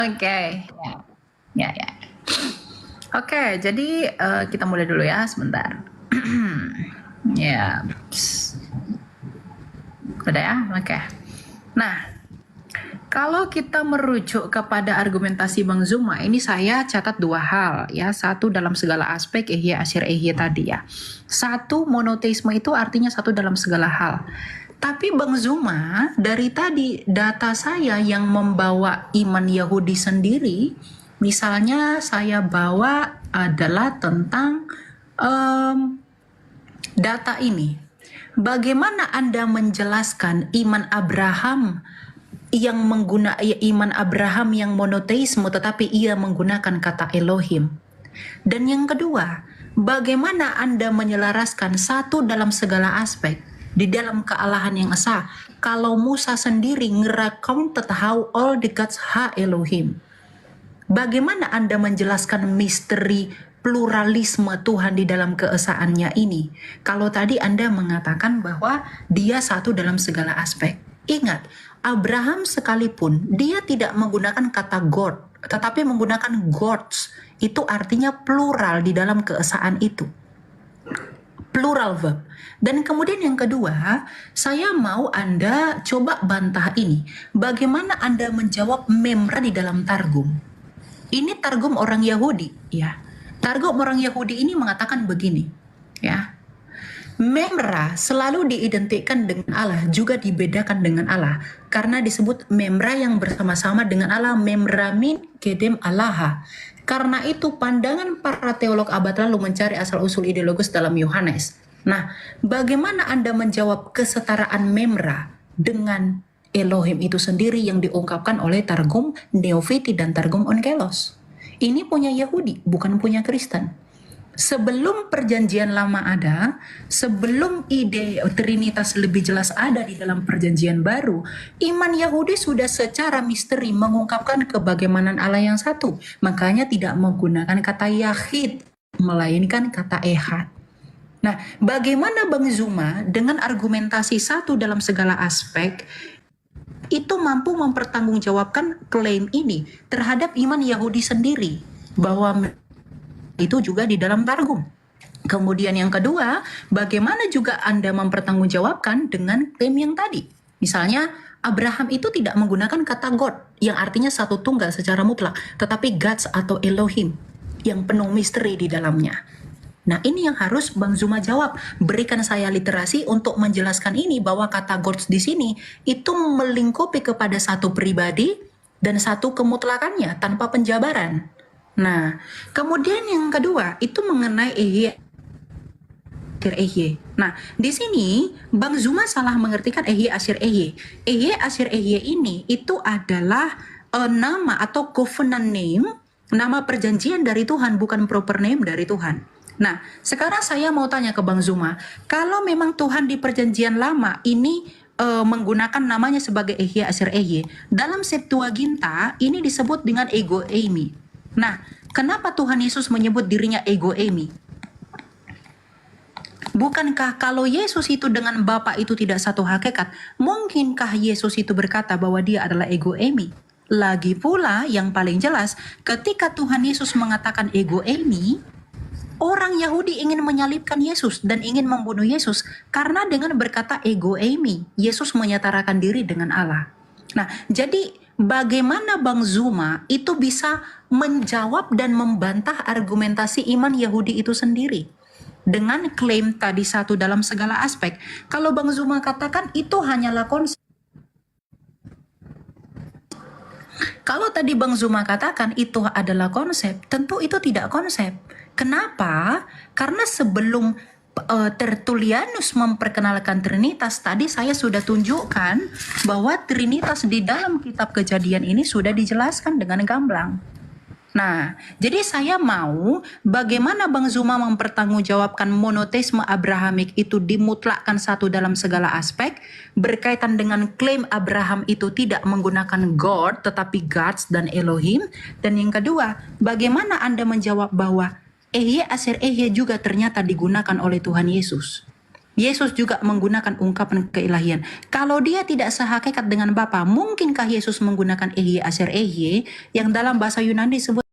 Oke, ya, ya. Oke, jadi kita mulai dulu ya, sebentar. Ya, udah ya, oke. Nah, kalau kita merujuk kepada argumentasi Bang Zuma, ini saya catat dua hal ya. Satu, dalam segala aspek ehye asyir ehye tadi ya. Satu, monoteisme itu artinya satu dalam segala hal. Tapi Bang Zuma, dari tadi data saya yang membawa iman Yahudi sendiri, misalnya saya bawa adalah tentang data ini. Bagaimana Anda menjelaskan iman Abraham yang iman Abraham yang monoteisme tetapi ia menggunakan kata Elohim? Dan yang kedua, bagaimana Anda menyelaraskan satu dalam segala aspek di dalam kealahan yang esa kalau Musa sendiri nge-recounted how all the gods ha Elohim? Bagaimana Anda menjelaskan misteri pluralisme Tuhan di dalam keesaannya ini? Kalau tadi Anda mengatakan bahwa dia satu dalam segala aspek. Ingat, Abraham sekalipun dia tidak menggunakan kata God, tetapi menggunakan gods. Itu artinya plural di dalam keesaan itu. Plural verb. Dan kemudian yang kedua, saya mau Anda coba bantah ini. Bagaimana Anda menjawab memra di dalam Targum? Ini Targum orang Yahudi, ya. Targum orang Yahudi ini mengatakan begini, ya. Memra selalu diidentikan dengan Allah, juga dibedakan dengan Allah. Karena disebut memra yang bersama-sama dengan Allah, memra min kedem Allaha. Karena itu pandangan para teolog abad lalu mencari asal-usul ideologis dalam Yohanes. Nah, bagaimana Anda menjawab kesetaraan memra dengan Elohim itu sendiri yang diungkapkan oleh Targum Neofiti dan Targum Onkelos? Ini punya Yahudi, bukan punya Kristen. Sebelum perjanjian lama ada, sebelum ide Trinitas lebih jelas ada di dalam perjanjian baru, iman Yahudi sudah secara misteri mengungkapkan kebagaimanan Allah yang satu. Makanya tidak menggunakan kata Yahid, melainkan kata Ehad. Nah, bagaimana Bang Zuma dengan argumentasi satu dalam segala aspek itu mampu mempertanggungjawabkan klaim ini terhadap iman Yahudi sendiri bahwa itu juga di dalam Targum. Kemudian yang kedua, bagaimana juga Anda mempertanggungjawabkan dengan klaim yang tadi? Misalnya, Abraham itu tidak menggunakan kata God, yang artinya satu tunggal secara mutlak, tetapi gods atau Elohim, yang penuh misteri di dalamnya. Nah, ini yang harus Bang Zuma jawab. Berikan saya literasi untuk menjelaskan ini bahwa kata gods di sini itu melingkupi kepada satu pribadi dan satu kemutlakannya tanpa penjabaran. Nah, kemudian yang kedua itu mengenai ehye. Nah, di sini Bang Zuma salah mengertikan ehye asyir ehye. Ehye asyir ehye ini itu adalah nama atau covenant name, nama perjanjian dari Tuhan, bukan proper name dari Tuhan. Nah, sekarang saya mau tanya ke Bang Zuma, kalau memang Tuhan di perjanjian lama ini menggunakan namanya sebagai ehye asyir ehye, dalam Septuaginta ini disebut dengan ego eimi. Nah, kenapa Tuhan Yesus menyebut dirinya ego eimi? Bukankah kalau Yesus itu dengan Bapa itu tidak satu hakikat, mungkinkah Yesus itu berkata bahwa dia adalah ego eimi? Lagi pula yang paling jelas, ketika Tuhan Yesus mengatakan ego eimi, orang Yahudi ingin menyalibkan Yesus dan ingin membunuh Yesus karena dengan berkata ego eimi, Yesus menyetarakan diri dengan Allah. Nah, jadi bagaimana Bang Zuma itu bisa menjawab dan membantah argumentasi iman Yahudi itu sendiri dengan klaim tadi satu dalam segala aspek? Kalau Bang Zuma katakan itu hanyalah konsep. Kalau tadi Bang Zuma katakan itu adalah konsep, tentu itu tidak konsep. Kenapa? Karena sebelum Tertullianus memperkenalkan Trinitas, tadi saya sudah tunjukkan bahwa Trinitas di dalam kitab Kejadian ini sudah dijelaskan dengan gamblang. Nah, jadi saya mau bagaimana Bang Zuma mempertanggungjawabkan monoteisme Abrahamik itu dimutlakkan satu dalam segala aspek, berkaitan dengan klaim Abraham itu tidak menggunakan God tetapi gods dan Elohim. Dan yang kedua, bagaimana Anda menjawab bahwa ehye asyir ehye juga ternyata digunakan oleh Tuhan Yesus, Yesus juga menggunakan ungkapan keilahian. Kalau dia tidak sehakikat dengan Bapa, mungkinkah Yesus menggunakan Ehye Aser Ehye yang dalam bahasa Yunani disebut